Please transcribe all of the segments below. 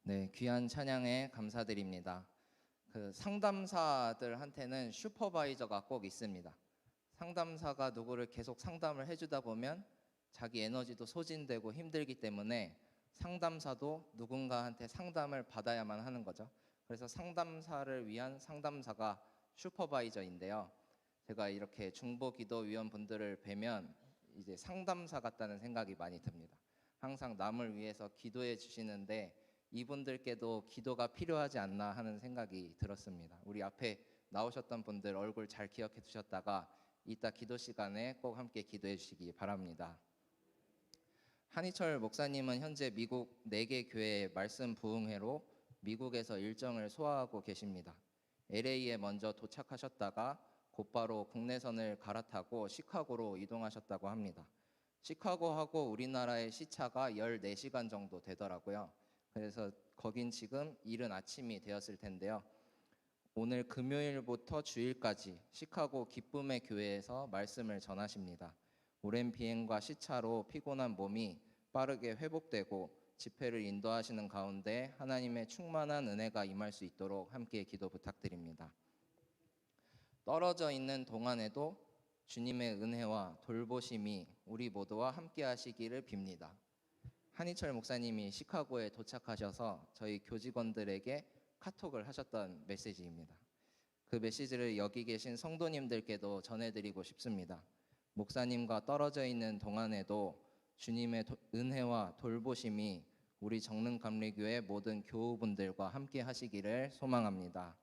네, 귀한 찬양에 감사드립니다. 그 상담사들한테는 슈퍼바이저가 꼭 있습니다. 상담사가 누구를 계속 상담을 해주다 보면 자기 에너지도 소진되고 힘들기 때문에 상담사도 누군가한테 상담을 받아야만 하는 거죠. 그래서 상담사를 위한 상담사가 슈퍼바이저인데요. 제가 이렇게 중보기도위원 분들을 뵈면 이제 상담사 같다는 생각이 많이 듭니다. 항상 남을 위해서 기도해 주시는데 이분들께도 기도가 필요하지 않나 하는 생각이 들었습니다. 우리 앞에 나오셨던 분들 얼굴 잘 기억해 두셨다가 이따 기도 시간에 꼭 함께 기도해 주시기 바랍니다. 한희철 목사님은 현재 미국 4개 교회의 말씀 부흥회로 미국에서 일정을 소화하고 계십니다. LA에 먼저 도착하셨다가 곧바로 국내선을 갈아타고 시카고로 이동하셨다고 합니다. 시카고하고 우리나라의 시차가 14시간 정도 되더라고요. 그래서 거긴 지금 이른 아침이 되었을 텐데요. 오늘 금요일부터 주일까지 시카고 기쁨의 교회에서 말씀을 전하십니다. 오랜 비행과 시차로 피곤한 몸이 빠르게 회복되고 집회를 인도하시는 가운데 하나님의 충만한 은혜가 임할 수 있도록 함께 기도 부탁드립니다. 떨어져 있는 동안에도 주님의 은혜와 돌보심이 우리 모두와 함께 하시기를 빕니다. 한희철 목사님이 시카고에 도착하셔서 저희 교직원들에게 카톡을 하셨던 메시지입니다. 그 메시지를 여기 계신 성도님들께도 전해드리고 싶습니다. 목사님과 떨어져 있는 동안에도 주님의 은혜와 돌보심이 우리 정릉감리교회 모든 교우분들과 함께 하시기를 소망합니다.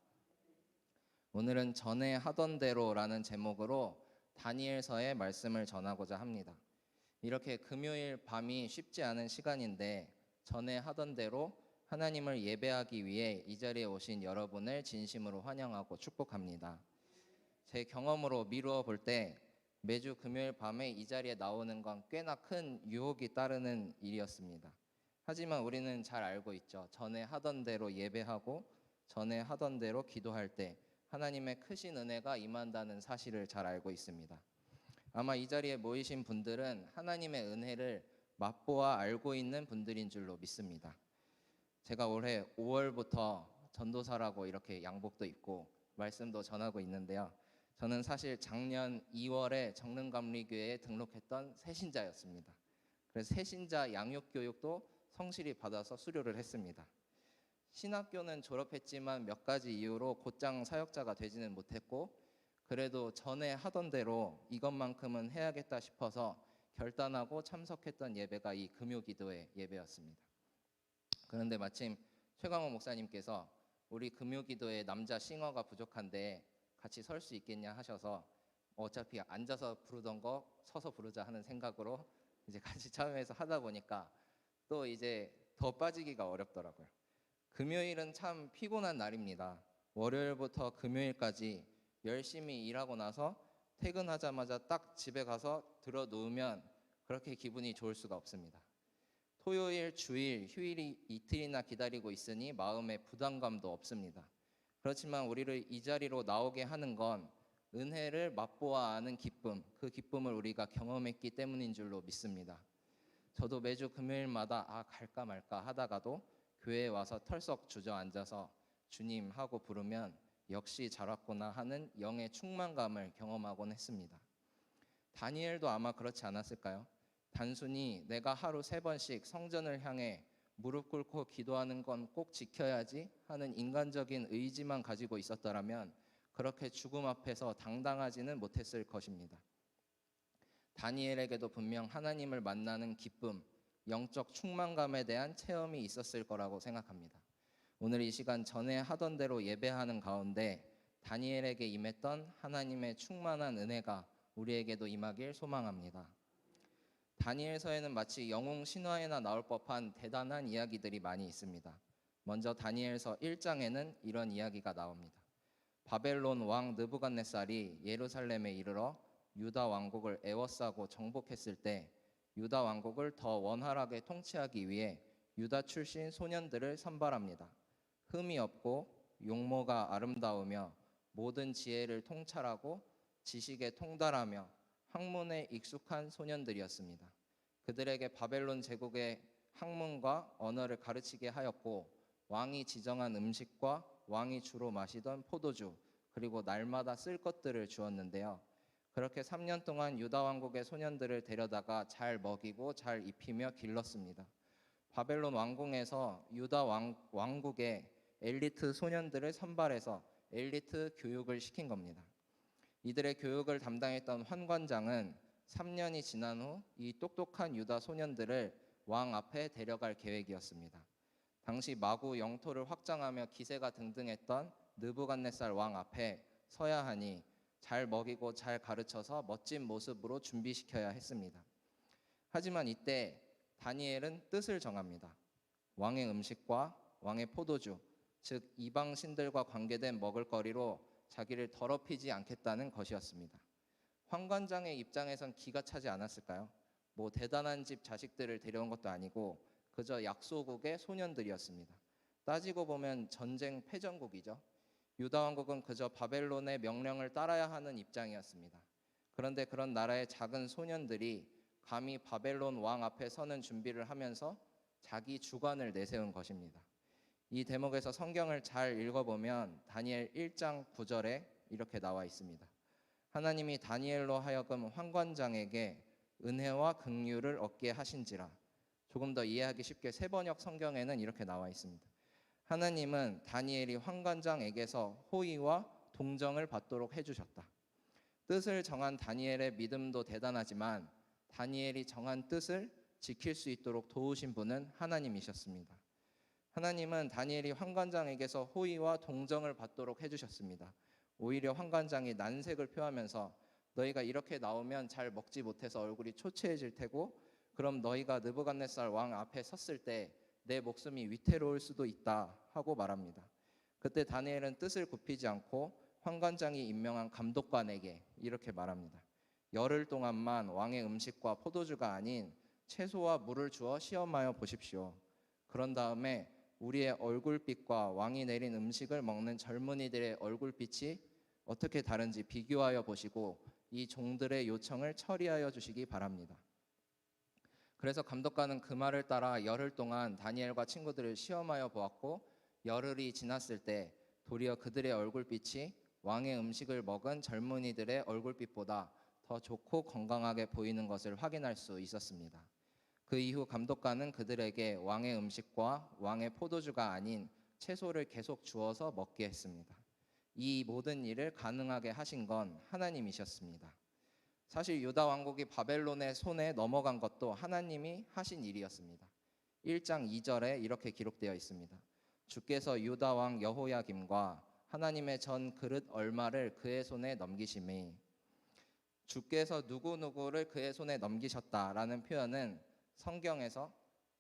오늘은 전에 하던 대로라는 제목으로 다니엘서의 말씀을 전하고자 합니다. 이렇게 금요일 밤이 쉽지 않은 시간인데 전에 하던 대로 하나님을 예배하기 위해 이 자리에 오신 여러분을 진심으로 환영하고 축복합니다. 제 경험으로 미루어 볼 때 매주 금요일 밤에 이 자리에 나오는 건 꽤나 큰 유혹이 따르는 일이었습니다. 하지만 우리는 잘 알고 있죠. 전에 하던 대로 예배하고 전에 하던 대로 기도할 때 하나님의 크신 은혜가 임한다는 사실을 잘 알고 있습니다. 아마 이 자리에 모이신 분들은 하나님의 은혜를 맛보아 알고 있는 분들인 줄로 믿습니다. 제가 올해 5월부터 전도사라고 이렇게 양복도 입고 말씀도 전하고 있는데요. 저는 사실 작년 2월에 정릉감리교회에 등록했던 새신자였습니다. 그래서 새신자 양육교육도 성실히 받아서 수료를 했습니다. 신학교는 졸업했지만 몇 가지 이유로 곧장 사역자가 되지는 못했고 그래도 전에 하던 대로 이것만큼은 해야겠다 싶어서 결단하고 참석했던 예배가 이 금요기도회 예배였습니다. 그런데 마침 최강호 목사님께서 우리 금요기도회 남자 싱어가 부족한데 같이 설 수 있겠냐 하셔서 어차피 앉아서 부르던 거 서서 부르자 하는 생각으로 이제 같이 참여해서 하다 보니까 또 이제 더 빠지기가 어렵더라고요. 금요일은 참 피곤한 날입니다. 월요일부터 금요일까지 열심히 일하고 나서 퇴근하자마자 딱 집에 가서 들어 누우면 그렇게 기분이 좋을 수가 없습니다. 토요일, 주일, 휴일이 이틀이나 기다리고 있으니 마음에 부담감도 없습니다. 그렇지만 우리를 이 자리로 나오게 하는 건 은혜를 맛보아 아는 기쁨, 그 기쁨을 우리가 경험했기 때문인 줄로 믿습니다. 저도 매주 금요일마다 갈까 말까 하다가도 교회에 와서 털썩 주저앉아서 주님 하고 부르면 역시 잘 왔구나 하는 영의 충만감을 경험하곤 했습니다. 다니엘도 아마 그렇지 않았을까요? 단순히 내가 하루 3번씩 성전을 향해 무릎 꿇고 기도하는 건 꼭 지켜야지 하는 인간적인 의지만 가지고 있었더라면 그렇게 죽음 앞에서 당당하지는 못했을 것입니다. 다니엘에게도 분명 하나님을 만나는 기쁨, 영적 충만감에 대한 체험이 있었을 거라고 생각합니다. 오늘 이 시간 전에 하던 대로 예배하는 가운데 다니엘에게 임했던 하나님의 충만한 은혜가 우리에게도 임하길 소망합니다. 다니엘서에는 마치 영웅 신화에나 나올 법한 대단한 이야기들이 많이 있습니다. 먼저 다니엘서 1장에는 이런 이야기가 나옵니다. 바벨론 왕 느부갓네살이 예루살렘에 이르러 유다 왕국을 에워싸고 정복했을 때 유다 왕국을 더 원활하게 통치하기 위해 유다 출신 소년들을 선발합니다. 흠이 없고 용모가 아름다우며 모든 지혜를 통찰하고 지식에 통달하며 학문에 익숙한 소년들이었습니다. 그들에게 바벨론 제국의 학문과 언어를 가르치게 하였고 왕이 지정한 음식과 왕이 주로 마시던 포도주, 그리고 날마다 쓸 것들을 주었는데요. 그렇게 3년 동안 유다 왕국의 소년들을 데려다가 잘 먹이고 잘 입히며 길렀습니다. 바벨론 왕궁에서 유다 왕국의 엘리트 소년들을 선발해서 엘리트 교육을 시킨 겁니다. 이들의 교육을 담당했던 환관장은 3년이 지난 후 이 똑똑한 유다 소년들을 왕 앞에 데려갈 계획이었습니다. 당시 마구 영토를 확장하며 기세가 등등했던 느부갓네살 왕 앞에 서야 하니 잘 먹이고 잘 가르쳐서 멋진 모습으로 준비시켜야 했습니다. 하지만 이때 다니엘은 뜻을 정합니다. 왕의 음식과 왕의 포도주, 즉 이방 신들과 관계된 먹을거리로 자기를 더럽히지 않겠다는 것이었습니다. 환관장의 입장에선 기가 차지 않았을까요? 뭐 대단한 집 자식들을 데려온 것도 아니고 그저 약소국의 소년들이었습니다. 따지고 보면 전쟁 패전국이죠. 유다 왕국은 그저 바벨론의 명령을 따라야 하는 입장이었습니다. 그런데 그런 나라의 작은 소년들이 감히 바벨론 왕 앞에 서는 준비를 하면서 자기 주관을 내세운 것입니다. 이 대목에서 성경을 잘 읽어보면 다니엘 1장 9절에 이렇게 나와 있습니다. 하나님이 다니엘로 하여금 환관장에게 은혜와 긍휼을 얻게 하신지라. 조금 더 이해하기 쉽게 세번역 성경에는 이렇게 나와 있습니다. 하나님은 다니엘이 환관장에게서 호의와 동정을 받도록 해주셨다. 뜻을 정한 다니엘의 믿음도 대단하지만 다니엘이 정한 뜻을 지킬 수 있도록 도우신 분은 하나님이셨습니다. 하나님은 다니엘이 환관장에게서 호의와 동정을 받도록 해주셨습니다. 오히려 환관장이 난색을 표하면서 너희가 이렇게 나오면 잘 먹지 못해서 얼굴이 초췌해질 테고 그럼 너희가 느부갓네살 왕 앞에 섰을 때 내 목숨이 위태로울 수도 있다 하고 말합니다. 그때 다니엘은 뜻을 굽히지 않고 환관장이 임명한 감독관에게 이렇게 말합니다. 열흘 동안만 왕의 음식과 포도주가 아닌 채소와 물을 주어 시험하여 보십시오. 그런 다음에 우리의 얼굴빛과 왕이 내린 음식을 먹는 젊은이들의 얼굴빛이 어떻게 다른지 비교하여 보시고 이 종들의 요청을 처리하여 주시기 바랍니다. 그래서 감독관은 그 말을 따라 열흘 동안 다니엘과 친구들을 시험하여 보았고 열흘이 지났을 때 도리어 그들의 얼굴빛이 왕의 음식을 먹은 젊은이들의 얼굴빛보다 더 좋고 건강하게 보이는 것을 확인할 수 있었습니다. 그 이후 감독관은 그들에게 왕의 음식과 왕의 포도주가 아닌 채소를 계속 주어서 먹게 했습니다. 이 모든 일을 가능하게 하신 건 하나님이셨습니다. 사실 유다 왕국이 바벨론의 손에 넘어간 것도 하나님이 하신 일이었습니다. 1장 2절에 이렇게 기록되어 있습니다. 주께서 유다 왕 여호야김과 하나님의 전 그릇 얼마를 그의 손에 넘기심이. 주께서 누구누구를 그의 손에 넘기셨다라는 표현은 성경에서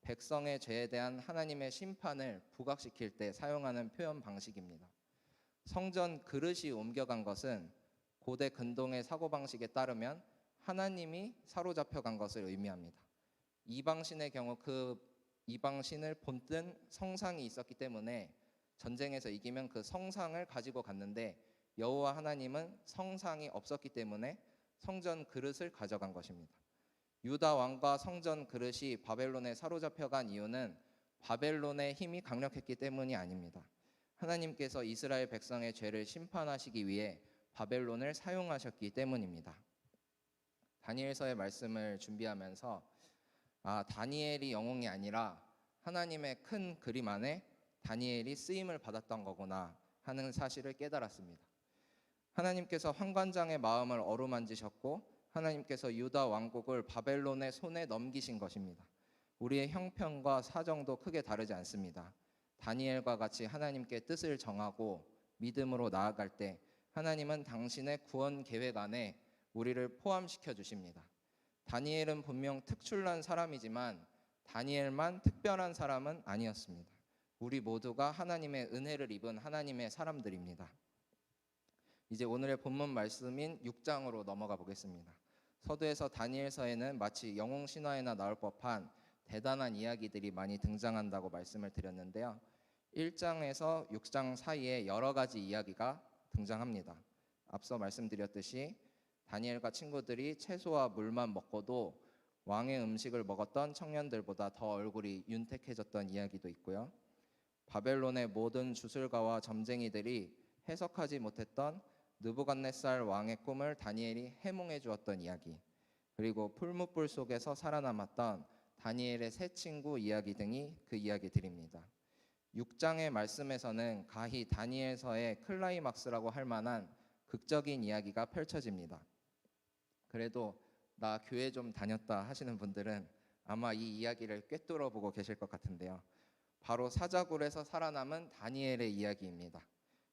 백성의 죄에 대한 하나님의 심판을 부각시킬 때 사용하는 표현 방식입니다. 성전 그릇이 옮겨간 것은 고대 근동의 사고방식에 따르면 하나님이 사로잡혀간 것을 의미합니다. 이방신의 경우 그 이방신을 본뜬 성상이 있었기 때문에 전쟁에서 이기면 그 성상을 가지고 갔는데 여호와 하나님은 성상이 없었기 때문에 성전 그릇을 가져간 것입니다. 유다 왕과 성전 그릇이 바벨론에 사로잡혀간 이유는 바벨론의 힘이 강력했기 때문이 아닙니다. 하나님께서 이스라엘 백성의 죄를 심판하시기 위해 바벨론을 사용하셨기 때문입니다. 다니엘서의 말씀을 준비하면서 다니엘이 영웅이 아니라 하나님의 큰 그림 안에 다니엘이 쓰임을 받았던 거구나 하는 사실을 깨달았습니다. 하나님께서 환관장의 마음을 어루만지셨고 하나님께서 유다 왕국을 바벨론의 손에 넘기신 것입니다. 우리의 형편과 사정도 크게 다르지 않습니다. 다니엘과 같이 하나님께 뜻을 정하고 믿음으로 나아갈 때 하나님은 당신의 구원 계획 안에 우리를 포함시켜 주십니다. 다니엘은 분명 특출난 사람이지만 다니엘만 특별한 사람은 아니었습니다. 우리 모두가 하나님의 은혜를 입은 하나님의 사람들입니다. 이제 오늘의 본문 말씀인 6장으로 넘어가 보겠습니다. 서두에서 다니엘서에는 마치 영웅 신화에나 나올 법한 대단한 이야기들이 많이 등장한다고 말씀을 드렸는데요. 1장에서 6장 사이에 여러 가지 이야기가 등장합니다. 앞서 말씀드렸듯이 다니엘과 친구들이 채소와 물만 먹고도 왕의 음식을 먹었던 청년들보다 더 얼굴이 윤택해졌던 이야기도 있고요. 바벨론의 모든 주술가와 점쟁이들이 해석하지 못했던 느부갓네살 왕의 꿈을 다니엘이 해몽해 주었던 이야기, 그리고 풀무불 속에서 살아남았던 다니엘의 세 친구 이야기 등이 그 이야기들입니다. 6장의 말씀에서는 가히 다니엘서의 클라이막스라고 할 만한 극적인 이야기가 펼쳐집니다. 그래도 나 교회 좀 다녔다 하시는 분들은 아마 이 이야기를 꿰뚫어 보고 계실 것 같은데요. 바로 사자굴에서 살아남은 다니엘의 이야기입니다.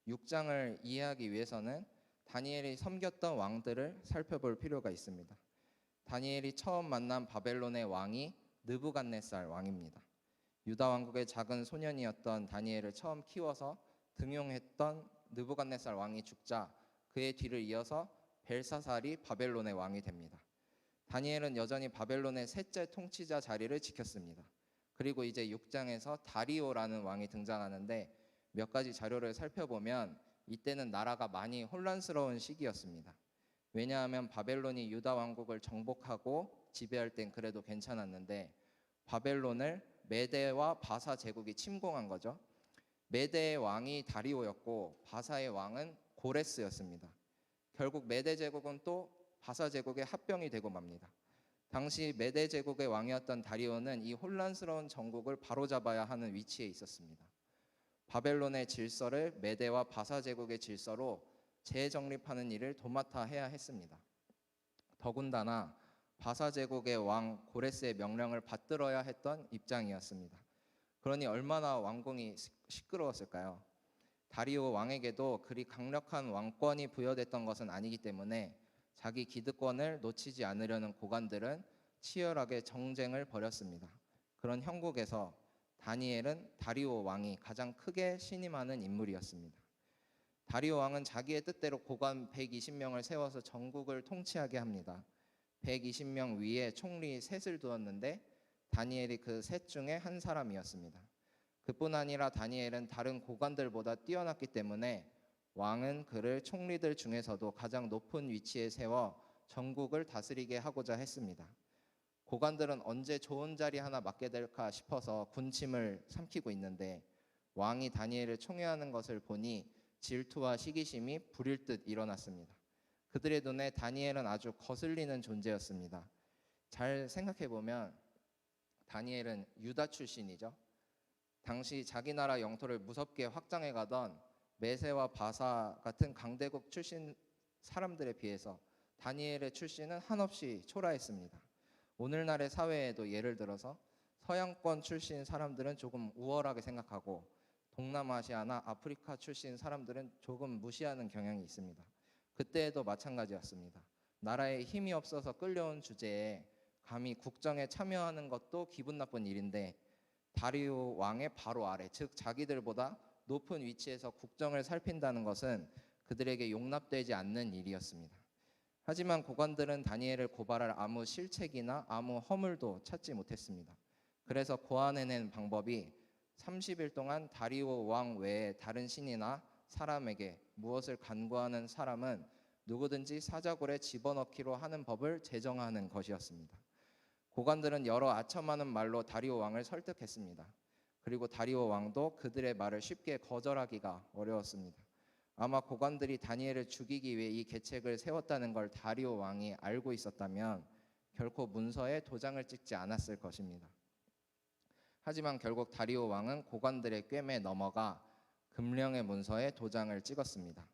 6장을 이해하기 위해서는 다니엘이 섬겼던 왕들을 살펴볼 필요가 있습니다. 다니엘이 처음 만난 바벨론의 왕이 느부갓네살 왕입니다. 유다 왕국의 작은 소년이었던 다니엘을 처음 키워서 등용했던 느부갓네살 왕이 죽자 그의 뒤를 이어서 벨사살이 바벨론의 왕이 됩니다. 다니엘은 여전히 바벨론의 셋째 통치자 자리를 지켰습니다. 그리고 이제 6장에서 다리오라는 왕이 등장하는데 몇 가지 자료를 살펴보면 이때는 나라가 많이 혼란스러운 시기였습니다. 왜냐하면 바벨론이 유다 왕국을 정복하고 지배할 땐 그래도 괜찮았는데 바벨론을 메대와 바사 제국이 침공한 거죠. 메대의 왕이 다리오였고 바사의 왕은 고레스였습니다. 결국 메대 제국은 또 바사 제국의 합병이 되고 맙니다. 당시 메대 제국의 왕이었던 다리오는 이 혼란스러운 정국을 바로잡아야 하는 위치에 있었습니다. 바벨론의 질서를 메대와 바사 제국의 질서로 재정립하는 일을 도맡아 해야 했습니다. 더군다나 바사 제국의 왕 고레스의 명령을 받들어야 했던 입장이었습니다. 그러니 얼마나 왕궁이 시끄러웠을까요? 다리오 왕에게도 그리 강력한 왕권이 부여됐던 것은 아니기 때문에 자기 기득권을 놓치지 않으려는 고관들은 치열하게 정쟁을 벌였습니다. 그런 형국에서 다니엘은 다리오 왕이 가장 크게 신임하는 인물이었습니다. 다리오 왕은 자기의 뜻대로 고관 120명을 세워서 전국을 통치하게 합니다. 120명 위에 총리 셋을 두었는데 다니엘이 그 셋 중에 한 사람이었습니다. 그뿐 아니라 다니엘은 다른 고관들보다 뛰어났기 때문에 왕은 그를 총리들 중에서도 가장 높은 위치에 세워 전국을 다스리게 하고자 했습니다. 고관들은 언제 좋은 자리 하나 맡게 될까 싶어서 군침을 삼키고 있는데 왕이 다니엘을 총애하는 것을 보니 질투와 시기심이 불일 듯 일어났습니다. 그들의 눈에 다니엘은 아주 거슬리는 존재였습니다. 잘 생각해 보면 다니엘은 유다 출신이죠. 당시 자기 나라 영토를 무섭게 확장해 가던 메세와 바사 같은 강대국 출신 사람들에 비해서 다니엘의 출신은 한없이 초라했습니다. 오늘날의 사회에도 예를 들어서 서양권 출신 사람들은 조금 우월하게 생각하고 동남아시아나 아프리카 출신 사람들은 조금 무시하는 경향이 있습니다. 그때에도 마찬가지였습니다. 나라에 힘이 없어서 끌려온 주제에 감히 국정에 참여하는 것도 기분 나쁜 일인데 다리오 왕의 바로 아래, 즉 자기들보다 높은 위치에서 국정을 살핀다는 것은 그들에게 용납되지 않는 일이었습니다. 하지만 고관들은 다니엘을 고발할 아무 실책이나 아무 허물도 찾지 못했습니다. 그래서 고안해낸 방법이 30일 동안 다리오 왕 외에 다른 신이나 사람에게 무엇을 간구하는 사람은 누구든지 사자굴에 집어넣기로 하는 법을 제정하는 것이었습니다. 고관들은 여러 아첨하는 말로 다리오 왕을 설득했습니다. 그리고 다리오 왕도 그들의 말을 쉽게 거절하기가 어려웠습니다. 아마 고관들이 다니엘을 죽이기 위해 이 계책을 세웠다는 걸 다리오 왕이 알고 있었다면 결코 문서에 도장을 찍지 않았을 것입니다. 하지만 결국 다리오 왕은 고관들의 꿰매 넘어가 금령의 문서에 도장을 찍었습니다.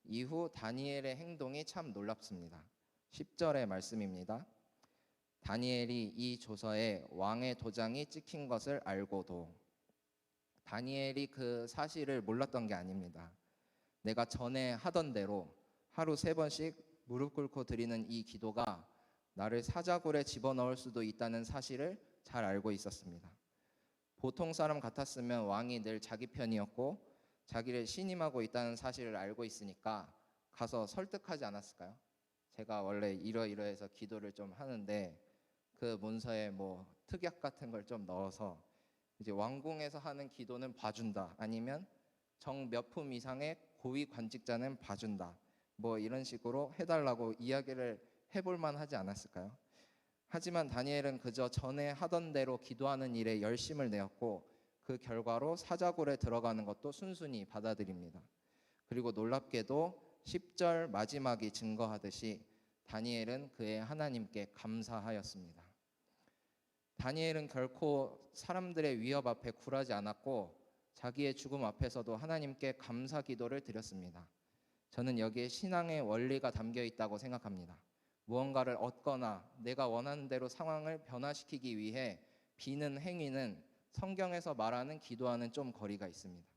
이후 다니엘의 행동이 참 놀랍습니다. 10절의 말씀입니다. 다니엘이 이 조서에 왕의 도장이 찍힌 것을 알고도, 다니엘이 그 사실을 몰랐던 게 아닙니다. 내가 전에 하던 대로 하루 3번씩 무릎 꿇고 드리는 이 기도가 나를 사자굴에 집어넣을 수도 있다는 사실을 잘 알고 있었습니다. 보통 사람 같았으면 왕이 늘 자기 편이었고 자기를 신임하고 있다는 사실을 알고 있으니까 가서 설득하지 않았을까요? 제가 원래 이러이러해서 기도를 좀 하는데 그 문서에 뭐 특약 같은 걸 좀 넣어서 이제 왕궁에서 하는 기도는 봐준다, 아니면 정 몇 품 이상의 고위 관직자는 봐준다, 뭐 이런 식으로 해달라고 이야기를 해볼 만하지 않았을까요? 하지만 다니엘은 그저 전에 하던 대로 기도하는 일에 열심을 내었고 그 결과로 사자굴에 들어가는 것도 순순히 받아들입니다. 그리고 놀랍게도 10절 마지막이 증거하듯이 다니엘은 그의 하나님께 감사하였습니다. 다니엘은 결코 사람들의 위협 앞에 굴하지 않았고 자기의 죽음 앞에서도 하나님께 감사 기도를 드렸습니다. 저는 여기에 신앙의 원리가 담겨 있다고 생각합니다. 무언가를 얻거나 내가 원하는 대로 상황을 변화시키기 위해 비는 행위는 성경에서 말하는 기도와는 좀 거리가 있습니다.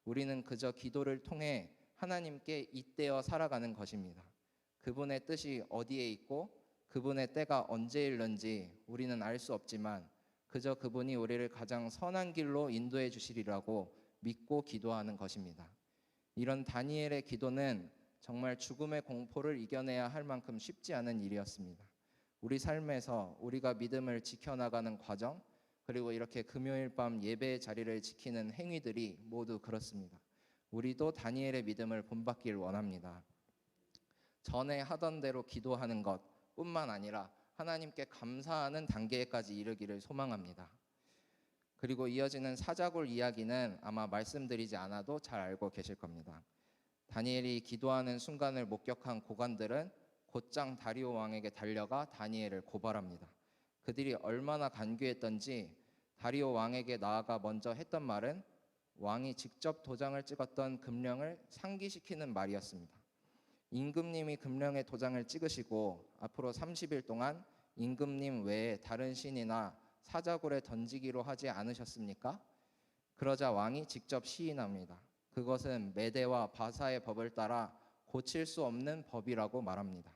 우리는 그저 기도를 통해 하나님께 잇대어 살아가는 것입니다. 그분의 뜻이 어디에 있고 그분의 때가 언제일는지 우리는 알 수 없지만 그저 그분이 우리를 가장 선한 길로 인도해 주시리라고 믿고 기도하는 것입니다. 이런 다니엘의 기도는 정말 죽음의 공포를 이겨내야 할 만큼 쉽지 않은 일이었습니다. 우리 삶에서 우리가 믿음을 지켜나가는 과정, 그리고 이렇게 금요일 밤 예배의 자리를 지키는 행위들이 모두 그렇습니다. 우리도 다니엘의 믿음을 본받길 원합니다. 전에 하던 대로 기도하는 것뿐만 아니라 하나님께 감사하는 단계까지 이르기를 소망합니다. 그리고 이어지는 사자굴 이야기는 아마 말씀드리지 않아도 잘 알고 계실 겁니다. 다니엘이 기도하는 순간을 목격한 고관들은 곧장 다리오 왕에게 달려가 다니엘을 고발합니다. 그들이 얼마나 간교했던지 다리오 왕에게 나아가 먼저 했던 말은 왕이 직접 도장을 찍었던 금령을 상기시키는 말이었습니다. 임금님이 금령에 도장을 찍으시고 앞으로 30일 동안 임금님 외에 다른 신이나 사자굴에 던지기로 하지 않으셨습니까? 그러자 왕이 직접 시인합니다. 그것은 메대와 바사의 법을 따라 고칠 수 없는 법이라고 말합니다.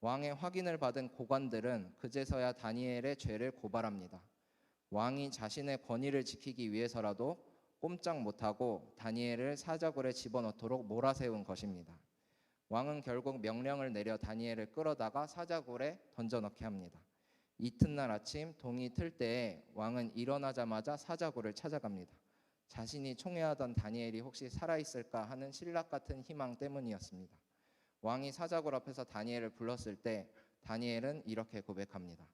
왕의 확인을 받은 고관들은 그제서야 다니엘의 죄를 고발합니다. 왕이 자신의 권위를 지키기 위해서라도 꼼짝 못하고 다니엘을 사자굴에 집어넣도록 몰아세운 것입니다. 왕은 결국 명령을 내려 다니엘을 끌어다가 사자굴에 던져넣게 합니다. 이튿날 아침 동이 틀 때에 왕은 일어나자마자 사자굴을 찾아갑니다. 자신이 총애하던 다니엘이 혹시 살아있을까 하는 신락 같은 희망 때문이었습니다. 왕이 사자굴 앞에서 다니엘을 불렀을 때 다니엘은 이렇게 고백합니다.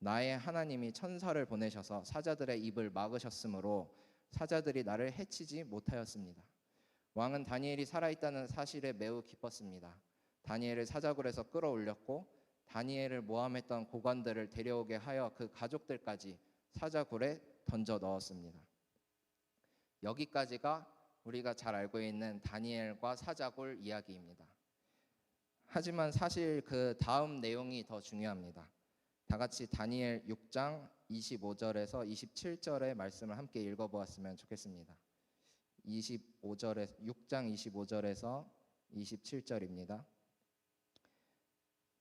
나의 하나님이 천사를 보내셔서 사자들의 입을 막으셨으므로 사자들이 나를 해치지 못하였습니다. 왕은 다니엘이 살아있다는 사실에 매우 기뻤습니다. 다니엘을 사자굴에서 끌어올렸고 다니엘을 모함했던 고관들을 데려오게 하여 그 가족들까지 사자굴에 던져 넣었습니다. 여기까지가 우리가 잘 알고 있는 다니엘과 사자굴 이야기입니다. 하지만 사실 그 다음 내용이 더 중요합니다. 다 같이 다니엘 6장 25절에서 27절의 말씀을 함께 읽어보았으면 좋겠습니다. 6장 25절에서 27절입니다.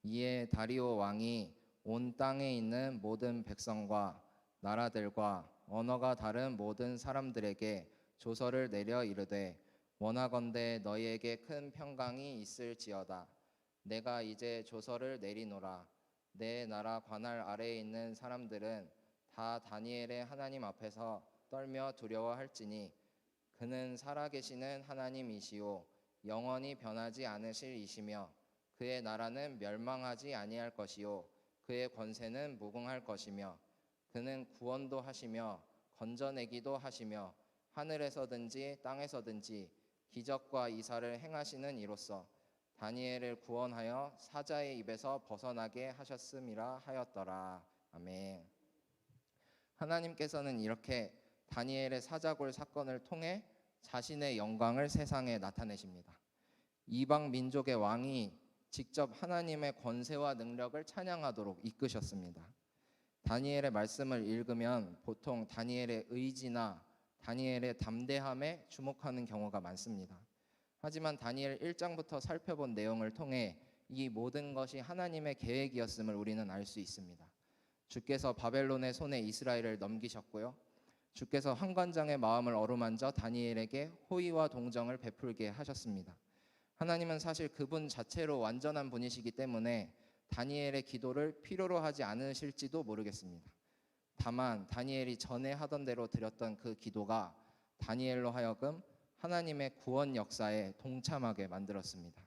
이에 다리오 왕이 온 땅에 있는 모든 백성과 나라들과 언어가 다른 모든 사람들에게 조서를 내려 이르되 원하건대 너희에게 큰 평강이 있을지어다. 내가 이제 조서를 내리노라. 내 나라 관할 아래에 있는 사람들은 다 다니엘의 하나님 앞에서 떨며 두려워할지니 그는 살아계시는 하나님이시오 영원히 변하지 않으실 이시며 그의 나라는 멸망하지 아니할 것이요 그의 권세는 무궁할 것이며 그는 구원도 하시며 건져내기도 하시며 하늘에서든지 땅에서든지 기적과 이사를 행하시는 이로써 다니엘을 구원하여 사자의 입에서 벗어나게 하셨음이라 하였더라. 아멘. 하나님께서는 이렇게 다니엘의 사자굴 사건을 통해 자신의 영광을 세상에 나타내십니다. 이방 민족의 왕이 직접 하나님의 권세와 능력을 찬양하도록 이끄셨습니다. 다니엘의 말씀을 읽으면 보통 다니엘의 의지나 다니엘의 담대함에 주목하는 경우가 많습니다. 하지만 다니엘 1장부터 살펴본 내용을 통해 이 모든 것이 하나님의 계획이었음을 우리는 알 수 있습니다. 주께서 바벨론의 손에 이스라엘을 넘기셨고요. 주께서 환관장의 마음을 어루만져 다니엘에게 호의와 동정을 베풀게 하셨습니다. 하나님은 사실 그분 자체로 완전한 분이시기 때문에 다니엘의 기도를 필요로 하지 않으실지도 모르겠습니다. 다만 다니엘이 전에 하던 대로 드렸던 그 기도가 다니엘로 하여금 하나님의 구원 역사에 동참하게 만들었습니다.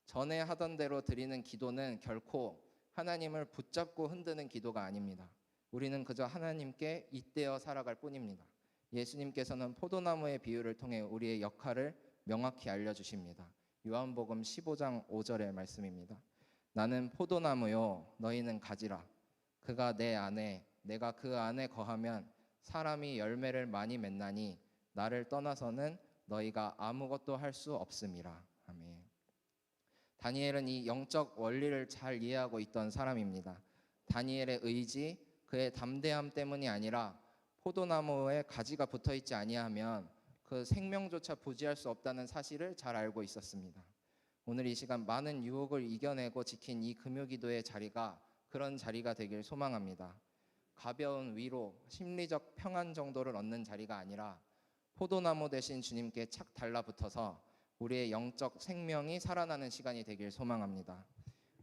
전에 하던 대로 드리는 기도는 결코 하나님을 붙잡고 흔드는 기도가 아닙니다. 우리는 그저 하나님께 잇대어 살아갈 뿐입니다. 예수님께서는 포도나무의 비유를 통해 우리의 역할을 명확히 알려주십니다. 요한복음 15장 5절의 말씀입니다. 나는 포도나무요 너희는 가지라. 그가 내 안에 내가 그 안에 거하면 사람이 열매를 많이 맺나니 나를 떠나서는 너희가 아무것도 할 수 없음이라. 아멘. 다니엘은 이 영적 원리를 잘 이해하고 있던 사람입니다. 다니엘의 의지, 그의 담대함 때문이 아니라 포도나무에 가지가 붙어 있지 아니하면 그 생명조차 부지할 수 없다는 사실을 잘 알고 있었습니다. 오늘 이 시간 많은 유혹을 이겨내고 지킨 이 금요기도의 자리가 그런 자리가 되길 소망합니다. 가벼운 위로, 심리적 평안 정도를 얻는 자리가 아니라 포도나무 대신 주님께 착 달라붙어서 우리의 영적 생명이 살아나는 시간이 되길 소망합니다.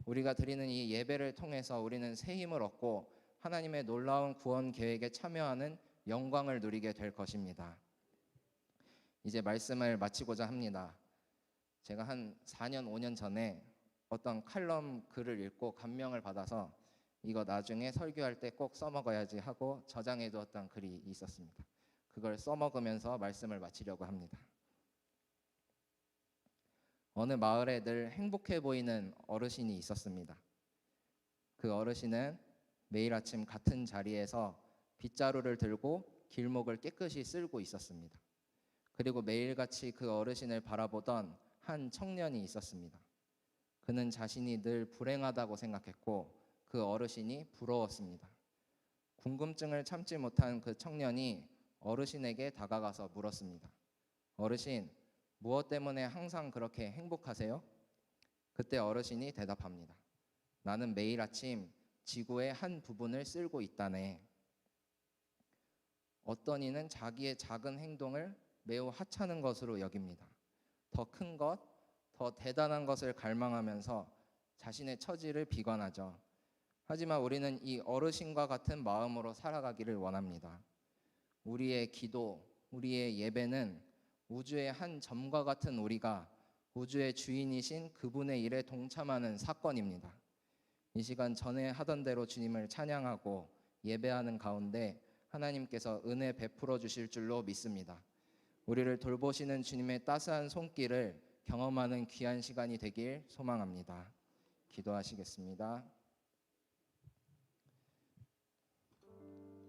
우리가 드리는 이 예배를 통해서 우리는 새 힘을 얻고 하나님의 놀라운 구원 계획에 참여하는 영광을 누리게 될 것입니다. 이제 말씀을 마치고자 합니다. 제가 한 4년, 5년 전에 어떤 칼럼 글을 읽고 감명을 받아서 이거 나중에 설교할 때 꼭 써먹어야지 하고 저장해 두었던 글이 있었습니다. 그걸 써먹으면서 말씀을 마치려고 합니다. 어느 마을에 늘 행복해 보이는 어르신이 있었습니다. 그 어르신은 매일 아침 같은 자리에서 빗자루를 들고 길목을 깨끗이 쓸고 있었습니다. 그리고 매일같이 그 어르신을 바라보던 한 청년이 있었습니다. 그는 자신이 늘 불행하다고 생각했고 그 어르신이 부러웠습니다. 궁금증을 참지 못한 그 청년이 어르신에게 다가가서 물었습니다. 어르신, 무엇 때문에 항상 그렇게 행복하세요? 그때 어르신이 대답합니다. 나는 매일 아침 지구의 한 부분을 쓸고 있다네. 어떤 이는 자기의 작은 행동을 매우 하찮은 것으로 여깁니다. 더 큰 것, 더 대단한 것을 갈망하면서 자신의 처지를 비관하죠. 하지만 우리는 이 어르신과 같은 마음으로 살아가기를 원합니다. 우리의 기도, 우리의 예배는 우주의 한 점과 같은 우리가 우주의 주인이신 그분의 일에 동참하는 사건입니다. 이 시간 전에 하던 대로 주님을 찬양하고 예배하는 가운데 하나님께서 은혜 베풀어 주실 줄로 믿습니다. 우리를 돌보시는 주님의 따스한 손길을 경험하는 귀한 시간이 되길 소망합니다. 기도하시겠습니다.